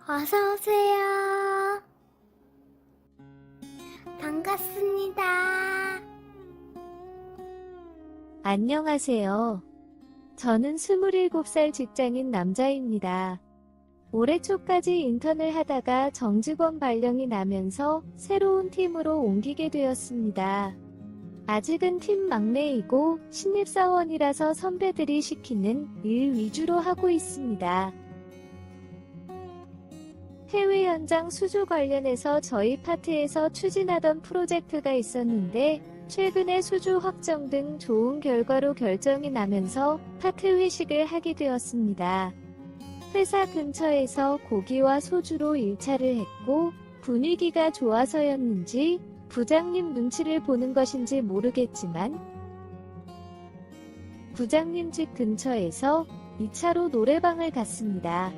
어서 오세요. 반갑습니다. 안녕하세요. 저는 27살 직장인 남자입니다. 올해 초까지 인턴을 하다가 정직원 발령이 나면서 새로운 팀으로 옮기게 되었습니다. 아직은 팀 막내이고 신입사원이라서 선배들이 시키는 일 위주로 하고 있습니다. 해외 현장 수주 관련해서 저희 파트에서 추진하던 프로젝트가 있었는데 최근에 수주 확정 등 좋은 결과로 결정이 나면서 파트 회식을 하게 되었습니다. 회사 근처에서 고기와 소주로 1차를 했고 분위기가 좋아서였는지 부장님 눈치를 보는 것인지 모르겠지만 부장님 집 근처에서 2차로 노래방을 갔습니다.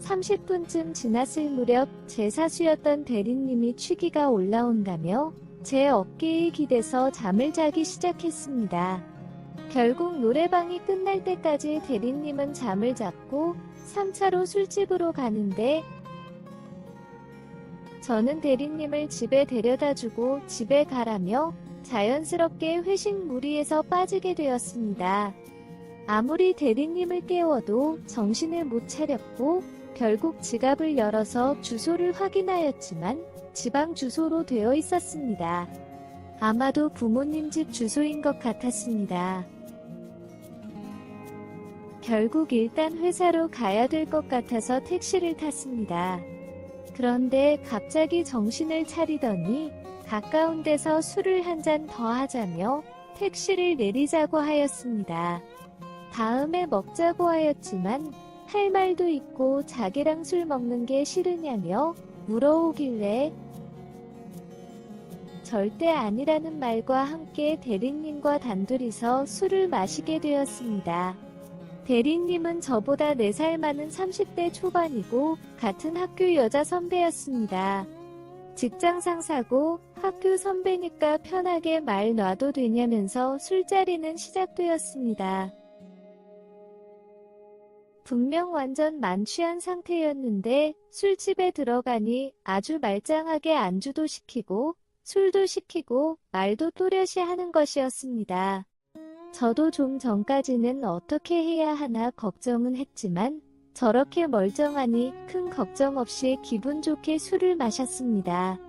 30분쯤 지났을 무렵 제 사수였던 대리님이 취기가 올라온다며 제 어깨에 기대서 잠을 자기 시작했습니다. 결국 노래방이 끝날 때까지 대리님은 잠을 잤고 3차로 술집으로 가는데 저는 대리님을 집에 데려다주고 집에 가라며 자연스럽게 회식 무리에서 빠지게 되었습니다. 아무리 대리님을 깨워도 정신을 못 차렸고 결국 지갑을 열어서 주소를 확인하였지만 지방 주소로 되어 있었습니다. 아마도 부모님 집 주소인 것 같았습니다. 결국 일단 회사로 가야 될 것 같아서 택시를 탔습니다. 그런데 갑자기 정신을 차리더니 가까운 데서 술을 한 잔 더 하자며 택시를 내리자고 하였습니다. 다음에 먹자고 하였지만 할 말도 있고 자기랑 술 먹는 게 싫으냐며 물어오길래 절대 아니라는 말과 함께 대리님과 단둘이서 술을 마시게 되었습니다. 대리님은 저보다 4살 많은 30대 초반이고 같은 학교 여자 선배였습니다. 직장 상사고 학교 선배니까 편하게 말 놔도 되냐면서 술자리는 시작되었습니다. 분명 완전 만취한 상태였는데 술집에 들어가니 아주 말짱하게 안주도 시키고 술도 시키고 말도 또렷이 하는 것이었습니다. 저도 좀 전까지는 어떻게 해야 하나 걱정은 했지만 저렇게 멀쩡하니 큰 걱정 없이 기분 좋게 술을 마셨습니다.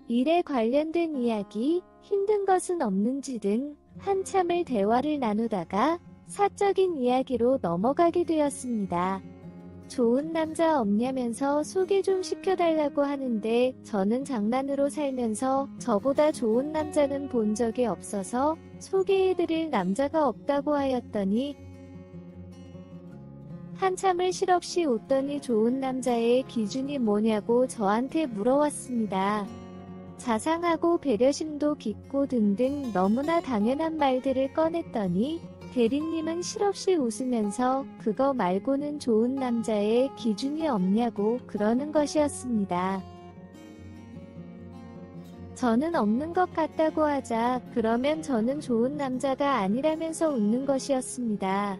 일에 관련된 이야기, 힘든 것은 없는지 등 한참을 대화를 나누다가 사적인 이야기로 넘어가게 되었습니다. 좋은 남자 없냐면서 소개 좀 시켜달라고 하는데 저는 장난으로 살면서 저보다 좋은 남자는 본 적이 없어서 소개해드릴 남자가 없다고 하였더니 한참을 실없이 웃더니 좋은 남자의 기준이 뭐냐고 저한테 물어왔습니다. 자상하고 배려심도 깊고 등등 너무나 당연한 말들을 꺼냈더니 대리님은 실없이 웃으면서 그거 말고는 좋은 남자의 기준이 없냐고 그러는 것이었습니다. 저는 없는 것 같다고 하자 그러면 저는 좋은 남자가 아니라면서 웃는 것이었습니다.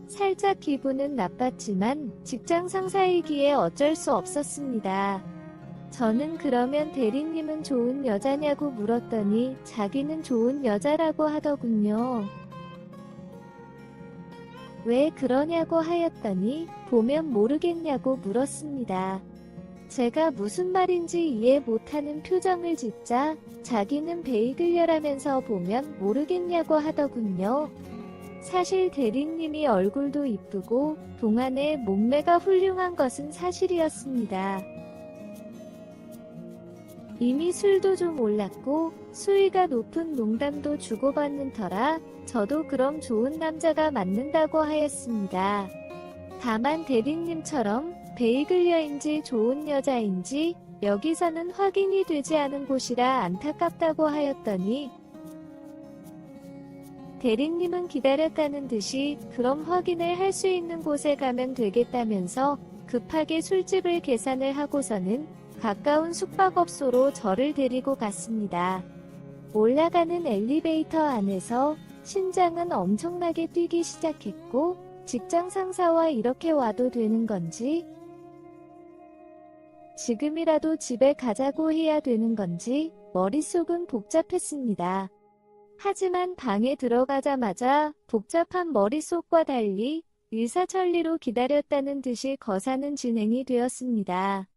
살짝 기분은 나빴지만 직장 상사이기에 어쩔 수 없었습니다. 저는 그러면 대리님은 좋은 여자냐고 물었더니 자기는 좋은 여자라고 하더군요. 왜 그러냐고 하였더니 보면 모르겠냐고 물었습니다. 제가 무슨 말인지 이해 못하는 표정을 짓자 자기는 베이글녀라면서 보면 모르겠냐고 하더군요. 사실 대리님이 얼굴도 이쁘고 동안에 몸매가 훌륭한 것은 사실이었습니다. 이미 술도 좀 올랐고 수위가 높은 농담도 주고받는 터라 저도 그럼 좋은 남자가 맞는다고 하였습니다. 다만 대리님처럼 베이글녀인지 좋은 여자인지 여기서는 확인이 되지 않은 곳이라 안타깝다고 하였더니 대리님은 기다렸다는 듯이 그럼 확인을 할 수 있는 곳에 가면 되겠다면서 급하게 술집을 계산을 하고서는 가까운 숙박업소로 저를 데리고 갔습니다. 올라가는 엘리베이터 안에서 심장은 엄청나게 뛰기 시작했고 직장 상사와 이렇게 와도 되는 건지, 지금이라도 집에 가자고 해야 되는 건지 머릿속은 복잡했습니다. 하지만 방에 들어가자마자 복잡한 머릿속과 달리 일사천리로 기다렸다는 듯이 거사는 진행이 되었습니다.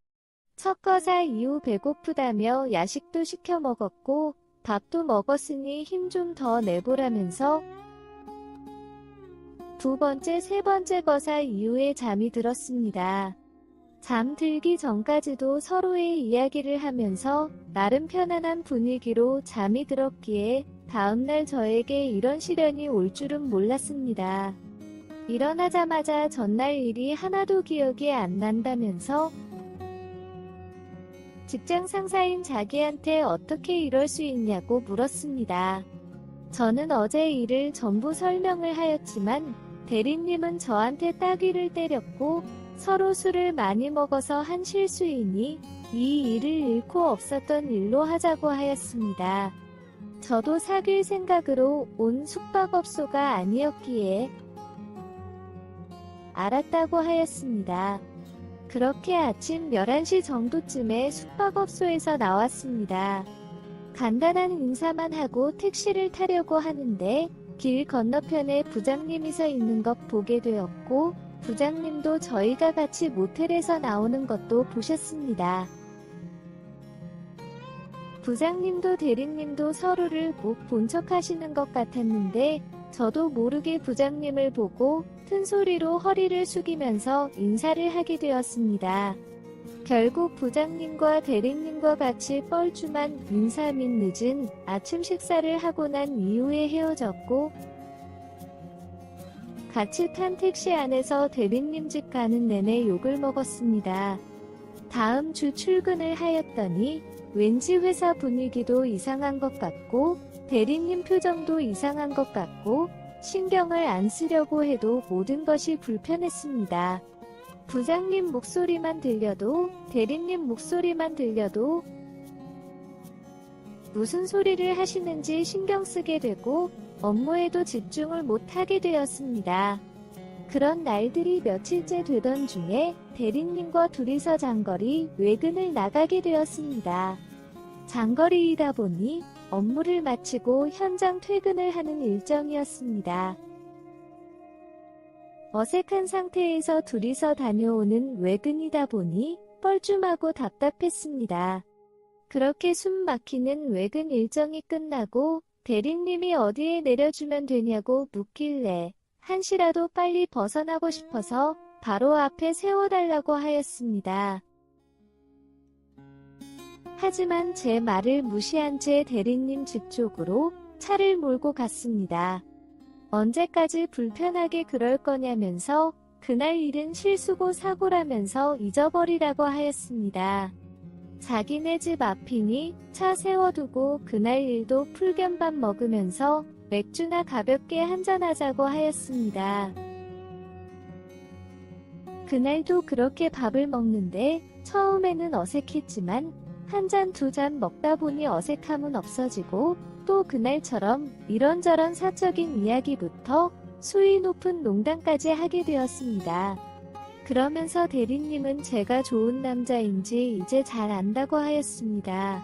첫 거사 이후 배고프다며 야식도 시켜 먹었고 밥도 먹었으니 힘 좀 더 내보라면서 두 번째, 세 번째 거사 이후에 잠이 들었습니다. 잠들기 전까지도 서로의 이야기를 하면서 나름 편안한 분위기로 잠이 들었기에 다음날 저에게 이런 시련이 올 줄은 몰랐습니다. 일어나자마자 전날 일이 하나도 기억이 안 난다면서 직장 상사인 자기한테 어떻게 이럴 수 있냐고 물었습니다. 저는 어제 일을 전부 설명을 하였지만 대리님은 저한테 따귀를 때렸고 서로 술을 많이 먹어서 한 실수이니 이 일을 잃고 없었던 일로 하자고 하였습니다. 저도 사귈 생각으로 온 숙박업소가 아니었기에 알았다고 하였습니다. 그렇게 아침 11시 정도쯤에 숙박업소에서 나왔습니다. 간단한 인사만 하고 택시를 타려고 하는데 길 건너편에 부장님이 서 있는 것 보게 되었고 부장님도 저희가 같이 모텔에서 나오는 것도 보셨습니다. 부장님도 대리님도 서로를 못 본 척 하시는 것 같았는데 저도 모르게 부장님을 보고 큰 소리로 허리를 숙이면서 인사를 하게 되었습니다. 결국 부장님과 대리님과 같이 뻘쭘한 인사 및 늦은 아침 식사를 하고 난 이후에 헤어졌고 같이 탄 택시 안에서 대리님 집 가는 내내 욕을 먹었습니다. 다음 주 출근을 하였더니 왠지 회사 분위기도 이상한 것 같고 대리님 표정도 이상한 것 같고 신경을 안 쓰려고 해도 모든 것이 불편했습니다. 부장님 목소리만 들려도 대리님 목소리만 들려도 무슨 소리를 하시는지 신경 쓰게 되고 업무에도 집중을 못하게 되었습니다. 그런 날들이 며칠째 되던 중에 대리님과 둘이서 장거리 외근을 나가게 되었습니다. 장거리이다 보니 업무를 마치고 현장 퇴근을 하는 일정이었습니다. 어색한 상태에서 둘이서 다녀오는 외근이다 보니 뻘쭘하고 답답했습니다. 그렇게 숨 막히는 외근 일정이 끝나고 대리님이 어디에 내려주면 되냐고 묻길래 한시라도 빨리 벗어나고 싶어서 바로 앞에 세워달라고 하였습니다. 하지만 제 말을 무시한 채 대리님 집 쪽으로 차를 몰고 갔습니다. 언제까지 불편하게 그럴 거냐면서 그날 일은 실수고 사고라면서 잊어버리라고 하였습니다. 자기네 집 앞이니 차 세워두고 그날 일도 풀견밥 먹으면서 맥주나 가볍게 한잔하자고 하였습니다. 그날도 그렇게 밥을 먹는데 처음에는 어색했지만 한 잔 두 잔 먹다 보니 어색함은 없어지고 또 그날처럼 이런저런 사적인 이야기부터 수위 높은 농담까지 하게 되었습니다. 그러면서 대리님은 제가 좋은 남자인지 이제 잘 안다고 하였습니다.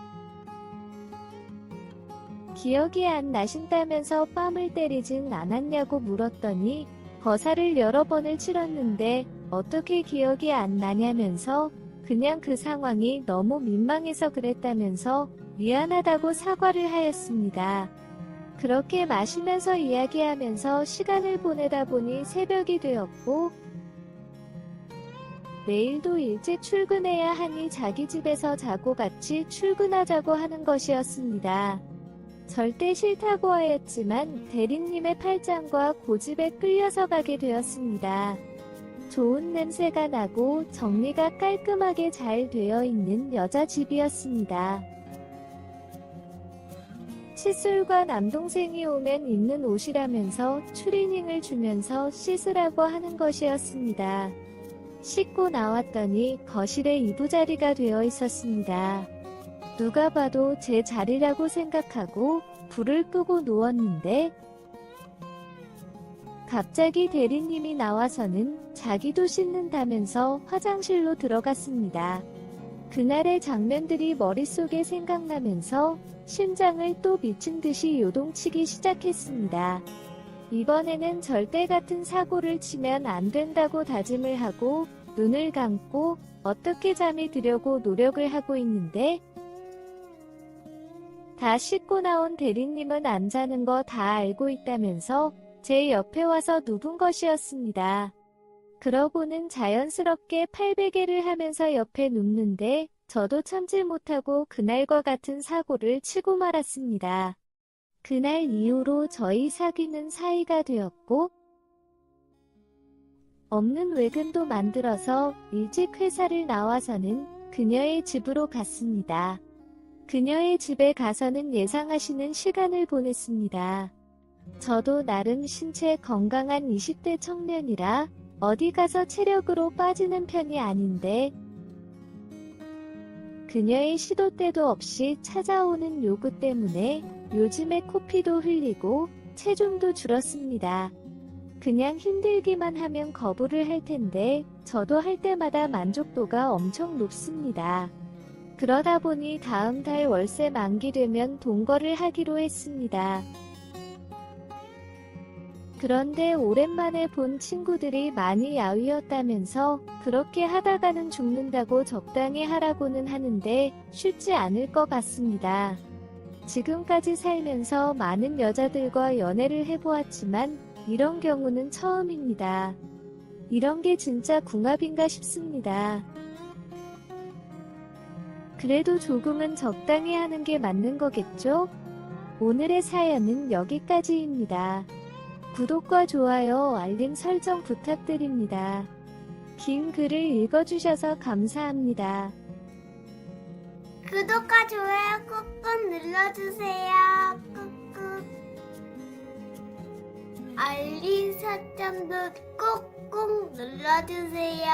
기억이 안 나신다면서 뺨을 때리진 않았냐고 물었더니 거사를 여러 번을 치렀는데 어떻게 기억이 안 나냐면서 그냥 그 상황이 너무 민망해서 그랬다면서 미안하다고 사과를 하였습니다. 그렇게 마시면서 이야기하면서 시간을 보내다 보니 새벽이 되었고 내일도 일찍 출근해야 하니 자기 집에서 자고 같이 출근하자고 하는 것이었습니다. 절대 싫다고 하였지만 대리님의 팔짱과 고집에 끌려서 가게 되었습니다. 좋은 냄새가 나고 정리가 깔끔하게 잘 되어 있는 여자 집이었습니다. 칫솔과 남동생이 오면 입는 옷이라면서 추리닝을 주면서 씻으라고 하는 것이었습니다. 씻고 나왔더니 거실에 이부자리가 되어 있었습니다. 누가 봐도 제 자리라고 생각하고 불을 끄고 누웠는데 갑자기 대리님이 나와서는 자기도 씻는다면서 화장실로 들어갔습니다. 그날의 장면들이 머릿속에 생각나면서 심장을 또 미친 듯이 요동치기 시작했습니다. 이번에는 절대 같은 사고를 치면 안 된다고 다짐을 하고 눈을 감고 어떻게 잠이 들려고 노력을 하고 있는데 다 씻고 나온 대리님은 안 자는 거 다 알고 있다면서 제 옆에 와서 누군 것이었습니다. 그러고는 자연스럽게 팔베개를 하면서 옆에 눕는데 저도 참지 못하고 그날과 같은 사고를 치고 말았습니다. 그날 이후로 저희 사귀는 사이가 되었고 없는 외근도 만들어서 일찍 회사를 나와서는 그녀의 집으로 갔습니다. 그녀의 집에 가서는 예상하시는 시간을 보냈습니다. 저도 나름 신체 건강한 20대 청년이라 어디 가서 체력으로 빠지는 편이 아닌데 그녀의 시도 때도 없이 찾아오는 요구 때문에 요즘에 코피도 흘리고 체중도 줄었습니다. 그냥 힘들기만 하면 거부를 할 텐데 저도 할 때마다 만족도가 엄청 높습니다. 그러다 보니 다음 달 월세 만기되면 동거를 하기로 했습니다. 그런데 오랜만에 본 친구들이 많이 야위었다면서 그렇게 하다가는 죽는다고 적당히 하라고는 하는데 쉽지 않을 것 같습니다. 지금까지 살면서 많은 여자들과 연애를 해보았지만 이런 경우는 처음입니다. 이런 게 진짜 궁합인가 싶습니다. 그래도 조금은 적당히 하는 게 맞는 거겠죠? 오늘의 사연은 여기까지입니다. 구독과 좋아요, 알림 설정 부탁드립니다. 긴 글을 읽어주셔서 감사합니다. 구독과 좋아요 꾹꾹 눌러주세요. 꾹꾹. 알림 설정도 꾹꾹 눌러주세요.